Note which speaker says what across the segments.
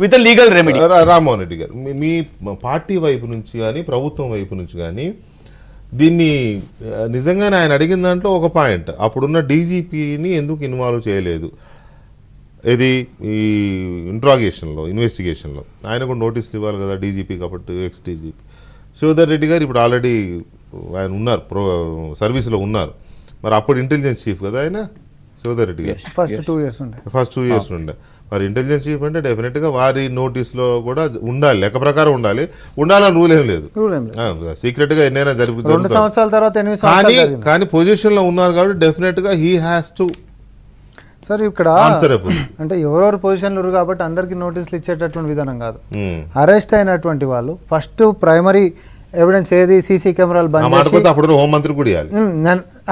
Speaker 1: With legal remedy.
Speaker 2: Rammohan Reddy గారు, మీ party వైపు నుంచి కానీ ప్రభుత్వం వైపు నుంచి కానీ దీన్ని నిజంగానే ఆయన అడిగిన దాంట్లో ఒక పాయింట్, అప్పుడున్న డీజీపీని ఎందుకు ఇన్వాల్వ్ చేయలేదు ఇది ఈ ఇంట్రాగేషన్లో, ఇన్వెస్టిగేషన్లో? ఆయన కూడా నోటీసులు ఇవ్వాలి కదా డీజీపీ కాబట్టి, ఎక్స్ డీజీపీ శివధర్ రెడ్డి గారు ఇప్పుడు ఆల్రెడీ ఆయన ఉన్నారు, సర్వీస్లో ఉన్నారు. మరి అప్పుడు ఇంటెలిజెన్స్ చీఫ్ కదా ఆయన, శివధర్ రెడ్డి గారు
Speaker 3: ఫస్ట్ 2 years
Speaker 2: ఉండే. మరి ఇంటెలిజెన్స్ చీఫ్ అంటే డెఫినెట్గా వారి నోటీస్లో కూడా ఉండాలి, లెక్క ప్రకారం ఉండాలని రూల్ ఏం లేదు. సీక్రెట్గా ఎన్నైనా జరుగుతుంది కానీ పొజిషన్లో ఉన్నారు కాబట్టి డెఫినెట్గా హీ హ్యాస్ టు.
Speaker 3: సార్ ఇక్కడ అంటే ఎవరెవరు పొజిషన్లు కాబట్టి అందరికి నోటీసులు ఇచ్చేటటువంటి విధానం కాదు. అరెస్ట్ అయినటువంటి వాళ్ళు ఫస్ట్ ప్రైమరీ ఎవిడెన్స్ ఏది, సీసీ కెమెరాలు బంద్
Speaker 2: అప్పుడు హోంమంత్రి కూడా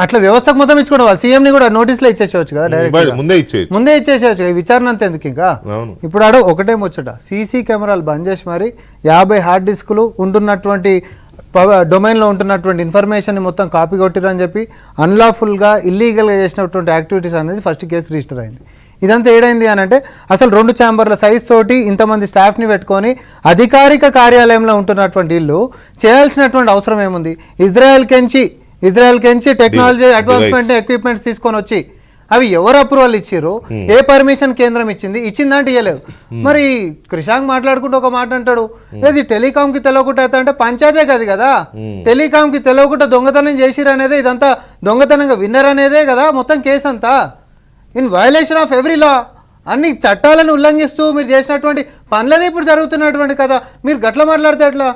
Speaker 3: అట్లా వ్యవస్థకు మొత్తం ఇచ్చుకోవడం, వాళ్ళు సీఎం ని కూడా నోటీసులో ఇచ్చేసేవచ్చు కదా, డైరెక్ట్ ముందే ఇచ్చేసేవచ్చు. విచారణ అంతా ఎందుకు ఇంకా? ఇప్పుడు ఆడ ఒకటే ముచ్చట, సీసీ కెమెరాలు బంద్ చేసి మరి 50 హార్డ్ డిస్కులు ఉంటున్నటువంటి డొమైన్లో ఉంటున్నటువంటి ఇన్ఫర్మేషన్ మొత్తం కాపీ కొట్టిరని చెప్పి అన్లాఫుల్గా ఇల్లీగల్గా చేసినటువంటి యాక్టివిటీస్ అనేది ఫస్ట్ కేసు రిజిస్టర్ అయింది. ఇదంతా ఏడైంది అని అంటే అసలు 2 ఛాంబర్ల సైజ్ తోటి ఇంతమంది స్టాఫ్ని పెట్టుకొని అధికారిక కార్యాలయంలో ఉంటున్నటువంటి ఇల్లు చేయాల్సినటువంటి అవసరం ఏముంది? ఇజ్రాయెల్ కెంచి టెక్నాలజీ అడ్వాన్స్మెంట్ ఎక్విప్మెంట్స్ తీసుకొని వచ్చి అవి ఎవరు అప్రూవల్ ఇచ్చారు, ఏ పర్మిషన్ కేంద్రం ఇచ్చిందంటే ఇవ్వలేదు. మరి క్రిషాంక్ మాట్లాడుకుంటూ ఒక మాట అంటాడు, ఏది టెలికామ్ కి తెలియకుండా అయితే అంటే పంచాయతే కాదు కదా, టెలికామ్ కి తెలియకుండా దొంగతనం చేసిరు అనేది, ఇదంతా దొంగతనంగా విన్నర్ అనేదే కదా మొత్తం కేసు అంతా. ఇన్ వయలేషన్ ఆఫ్ ఎవ్రీ లా, అన్ని చట్టాలను ఉల్లంఘిస్తూ మీరు చేసినటువంటి పనులదే ఇప్పుడు జరుగుతున్నటువంటి కదా. మీరు గట్ల మాట్లాడితే ఎట్లా?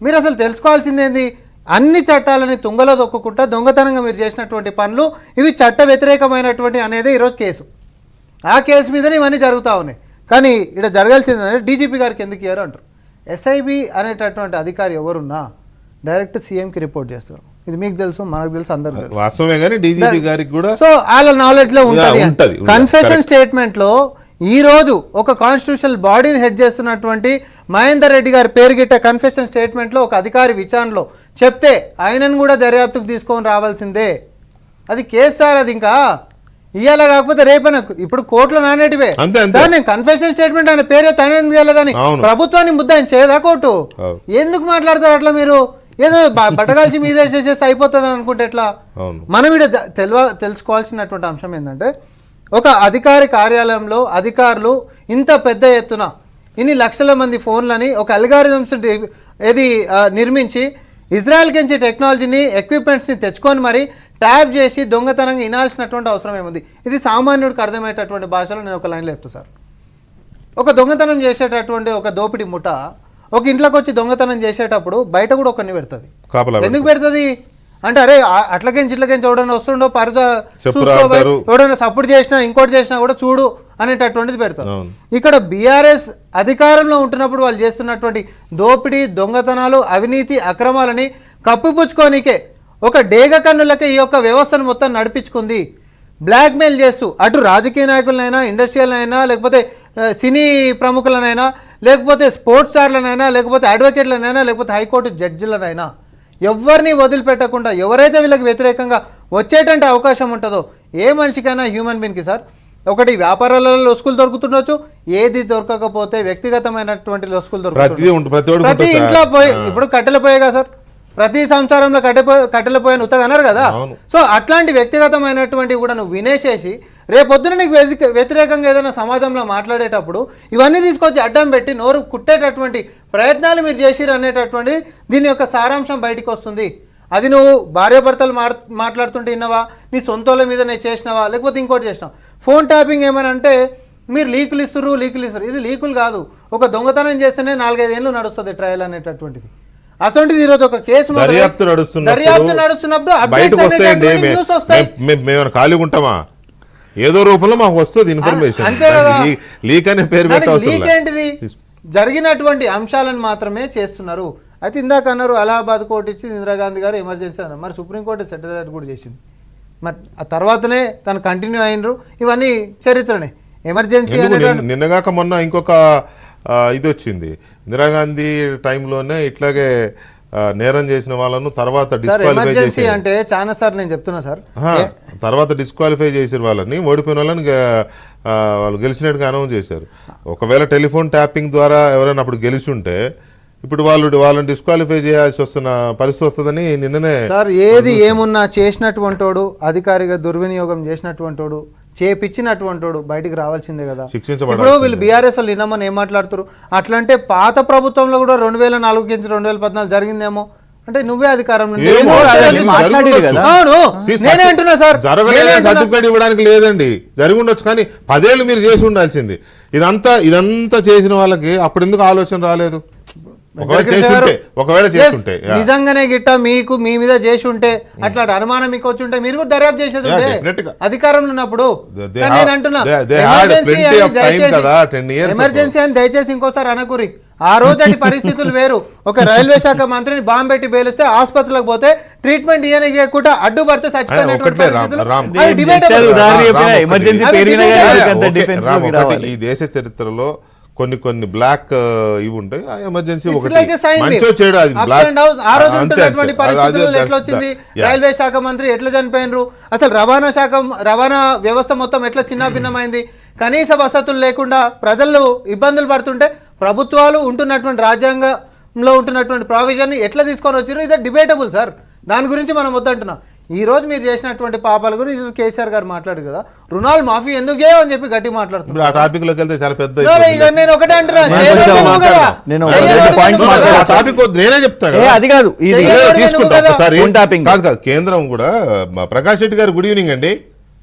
Speaker 3: మీరు అసలు తెలుసుకోవాల్సిందేంది, అన్ని చట్టాలని తుంగలో దొక్కుకుంటా దొంగతనంగా మీరు చేసినటువంటి పనులు ఇవి చట్ట వ్యతిరేకమైనటువంటి అనేది ఈరోజు కేసు. ఆ కేసు మీదనే ఇవన్నీ జరుగుతూ ఉన్నాయి. కానీ ఇక్కడ జరగాల్సింది అంటే డీజీపీ గారికి ఎందుకు ఇయ్యారు అంటారు. ఎస్ఐబి అనేటటువంటి అధికారి ఎవరున్నా డైరెక్ట్ సీఎంకి రిపోర్ట్ చేస్తారు. ఇది మీకు తెలుసు, మనకు తెలుసు, అందరూ తెలుసు.
Speaker 2: వాస్తవమే కానీ డీజీపీ గారికి కూడా
Speaker 3: సో వాళ్ళ నాలెడ్జ్ లో ఉంటుంది. కన్ఫెషన్ స్టేట్మెంట్ లో ఈ రోజు ఒక కాన్స్టిట్యూషనల్ బాడీని హెడ్ చేస్తున్నటువంటి మహేందర్ రెడ్డి గారి పేరు గిట్ట కన్ఫెషన్ స్టేట్మెంట్లో ఒక అధికారి విచారణలో చెప్తే ఆయనను కూడా దర్యాప్తుకు తీసుకొని రావాల్సిందే. అది కేసు సార్, అది ఇంకా ఇయ్యాల కాకపోతే రేపైనా ఇప్పుడు కోర్టులో నానేటివే సార్. నేను కన్ఫెషన్ స్టేట్మెంట్ ఆయన పేరు తనేందుకు వెళ్ళదని ప్రభుత్వాన్ని ముద్ద ఆయన చేయదా కోర్టు? ఎందుకు మాట్లాడతారు అట్లా? మీరు ఏదో బట్టగాల్చి మీదే చేసేసి అయిపోతుంది అనుకుంటే ఎట్లా? మనం ఇక్కడ తెలుసుకోవాల్సినటువంటి అంశం ఏంటంటే, ఒక అధికారి కార్యాలయంలో అధికారులు ఇంత పెద్ద ఎత్తున ఇన్ని లక్షల మంది ఫోన్లని ఒక అల్గారిథమ్స్ ఏది నిర్మించి ఇజ్రాయెల్ కించి టెక్నాలజీని ఎక్విప్మెంట్స్ని తెచ్చుకొని మరి ట్యాప్ చేసి దొంగతనంగా వినాల్సినటువంటి అవసరం ఏముంది? ఇది సామాన్యుడికి అర్థమయ్యేటటువంటి భాషలో నేను ఒక లైన్లో చెప్తాను సార్. ఒక దొంగతనం చేసేటటువంటి ఒక దోపిడీ ముఠ ఒక ఇంట్లోకి వచ్చి దొంగతనం చేసేటప్పుడు బయట కూడా ఒకరిని పెడుతుంది. ఎందుకు పెడుతుంది అంటే, అరే అట్లకించి ఇట్లకించి ఎవడన్నా వస్తుండో ఎవడన్నా సపోర్ట్ చేసినా ఇంకోటి చేసినా కూడా చూడు అనేటటువంటిది పెడతారు. ఇక్కడ బీఆర్ఎస్ అధికారంలో ఉంటున్నప్పుడు వాళ్ళు చేస్తున్నటువంటి దోపిడీ, దొంగతనాలు, అవినీతి, అక్రమాలని కప్పిపుచ్చుకోనికే ఒక డేగ కన్నులకే ఈ యొక్క వ్యవస్థను మొత్తం నడిపించుకుంది. బ్లాక్మెయిల్ చేస్తూ అటు రాజకీయ నాయకులనైనా, ఇండస్ట్రియల్ అయినా, లేకపోతే సినీ ప్రముఖులనైనా, లేకపోతే స్పోర్ట్స్ స్టార్లనైనా, లేకపోతే అడ్వకేట్లనైనా, లేకపోతే హైకోర్టు జడ్జిలనైనా ఎవరిని వదిలిపెట్టకుండా ఎవరైతే వీళ్ళకి వ్యతిరేకంగా వచ్చేటంటే అవకాశం ఉంటుందో ఏ మనిషికైనా, హ్యూమన్ బీయింగ్కి సార్, ఒకటి వ్యాపారాలలో లొసుకులు దొరుకుతుండొచ్చు, ఏది దొరకకపోతే వ్యక్తిగతమైనటువంటి లొసుకులు దొరుకుతుంది. ప్రతి ఇంట్లో ఇప్పుడు కట్టెల పోయేగా సార్, ప్రతి సంసారంలో కట్టెల పోయని ఉత్తగన్నారు కదా. సో అట్లాంటి వ్యక్తిగతమైనటువంటి కూడా నువ్వు వినేసేసి రేపొద్దున నీకు వ్యతిరేకంగా ఏదైనా సమాజంలో మాట్లాడేటప్పుడు ఇవన్నీ తీసుకొచ్చి అడ్డం పెట్టి నోరు కుట్టేటటువంటి ప్రయత్నాలు మీరు చేసిరు అనేటటువంటి దీని యొక్క సారాంశం బయటికి వస్తుంది. అది నువ్వు భార్యాభర్తలు మాట్లాడుతుంటే విన్నావా, నీ సొంతోళ్ళ మీదనే చేసినావా, లేకపోతే ఇంకోటి చేసినావా? ఫోన్ ట్యాపింగ్ ఏమని అంటే మీరు లీకులు ఇస్తారు. ఇది లీకులు కాదు, ఒక దొంగతనం చేస్తేనే 4-5 ఏళ్ళు నడుస్తుంది ట్రయల్ అనేటటువంటిది. అసలు ఈరోజు ఒక కేసు దర్యాప్తు నడుస్తున్నప్పుడు
Speaker 2: ఖాళీగా ఉంటామా? ఏదో రూపంలో మాకు వస్తుంది ఇన్ఫర్మేషన్.
Speaker 3: అంతే కదా,
Speaker 2: లీక్ అనే పేరు
Speaker 3: లీక్ ఏంటిది? జరిగినటువంటి అంశాలను మాత్రమే చేస్తున్నారు. అయితే ఇందాక అన్నారు అలహాబాద్ కోర్టు ఇచ్చింది, ఇందిరాగాంధీ గారు ఎమర్జెన్సీ అన్నారు. మరి సుప్రీంకోర్టు సెటిల్ కూడా చేసింది. మరి ఆ తర్వాతనే తను కంటిన్యూ అయినరు. ఇవన్నీ చరిత్రనే. ఎమర్జెన్సీ
Speaker 2: నిన్నగాక మొన్న ఇంకొక ఇది వచ్చింది, ఇందిరాగాంధీ టైంలోనే ఇట్లాగే నేరం చేసిన వాళ్ళను తర్వాత
Speaker 3: సార్
Speaker 2: డిస్క్వాలిఫై
Speaker 3: ఎమర్జెన్సీ
Speaker 2: చేసి
Speaker 3: అంటే చాలా సార్ నేను చెప్తున్నా సార్
Speaker 2: తర్వాత డిస్క్వాలిఫై చేసిన వాళ్ళని ఓడిపోయిన వాళ్ళని వాళ్ళు గెలిచినట్టుగా అనౌన్స్ చేశారు. ఒకవేళ టెలిఫోన్ ట్యాపింగ్ ద్వారా ఎవరైనా అప్పుడు గెలిచి ఉంటే ఇప్పుడు వాళ్ళని డిస్క్వాలిఫై చేయాల్సి వస్తున్న పరిస్థితి వస్తుందని నిన్ననే
Speaker 3: సార్ ఏది ఏమున్నా చేసినటువంటోడు అధికారిగా దుర్వినియోగం చేసినటువంటోడు చేపించినటువంటోడు బయటికి రావాల్సిందే కదా.
Speaker 2: శిక్షించబడాలి.
Speaker 3: ఇప్పుడు వీళ్ళు బీఆర్ఎస్ వాళ్ళు నిన్నమని ఏం మాట్లాడుతారు, అట్లంటే పాత ప్రభుత్వంలో కూడా 2004 నుంచి 2014 జరిగిందేమో అంటే నువ్వే అధికారంలో నేనే అంటున్నా సార్.
Speaker 2: జరగలేదు సర్టిఫికేట్ ఇవ్వడానికి లేదండి, జరిగి ఉండొచ్చు కానీ 10 ఏళ్ళు మీరు చేసి ఉండాల్సింది. ఇదంతా చేసిన వాళ్ళకి అప్పుడు ఎందుకు ఆలోచన రాలేదు? ఒకవేళ చేస్తుంటే
Speaker 3: నిజంగానే గిట్ట మీకు మీ మీద చేసి ఉంటే అట్లాంటి అనుమానం మీకు వచ్చి ఉంటే మీరు కూడా దర్యాప్తు చేసేది ఉంటే అధికారంలో ఉన్నప్పుడు. నేను అంటున్నా ఎమర్జెన్సీ అని దయచేసి ఇంకోసారి అనకూరి. ఆ రోజటి పరిస్థితులు వేరు. ఒక రైల్వే శాఖ మంత్రిని బాంబు పెట్టి బేలిస్తే ఆసుపత్రులకు పోతే ట్రీట్మెంట్ ఇవ్వకుండా అడ్డుపడితే
Speaker 2: ఈ దేశ చరిత్రలో కొన్ని బ్లాక్ ఇవి ఉంటాయి. ఎమర్జెన్సీ ఒకటి మంచో చేయడం అది బ్లాక్.
Speaker 3: రైల్వే శాఖ మంత్రి ఎట్లా చనిపోయినరు, అసలు రవాణా వ్యవస్థ మొత్తం ఎట్లా చిన్నాభిన్నమైంది, కనీస వసతులు లేకుండా ప్రజలు ఇబ్బందులు పడుతుంటే ప్రభుత్వాలు ఉంటున్నటువంటి రాజ్యాంగంలో ఉంటున్నటువంటి ప్రావిజన్ ఎట్లా తీసుకొని వచ్చారు, ఇది డిబేటబుల్ సార్. దాని గురించి మనం వద్దంటున్నాం. ఈ రోజు మీరు చేసినటువంటి పాపాల గురించి కేసీఆర్ గారు మాట్లాడు కదా, రుణాలు మాఫీ ఎందుకు చేయమని చెప్పి గట్టి మాట్లాడుతున్నారు.
Speaker 2: ఆ టాపిక్ లోకి వెళ్తే చాలా పెద్ద
Speaker 3: నేను ఒకటే అంటున్నా,
Speaker 2: నేనే చెప్తాను
Speaker 1: అది కాదు
Speaker 2: తీసుకుంటా ఒకసారి. కాదు కేంద్రం కూడా ప్రకాష్ రెడ్డి గారు గుడ్ ఈవినింగ్ అండి.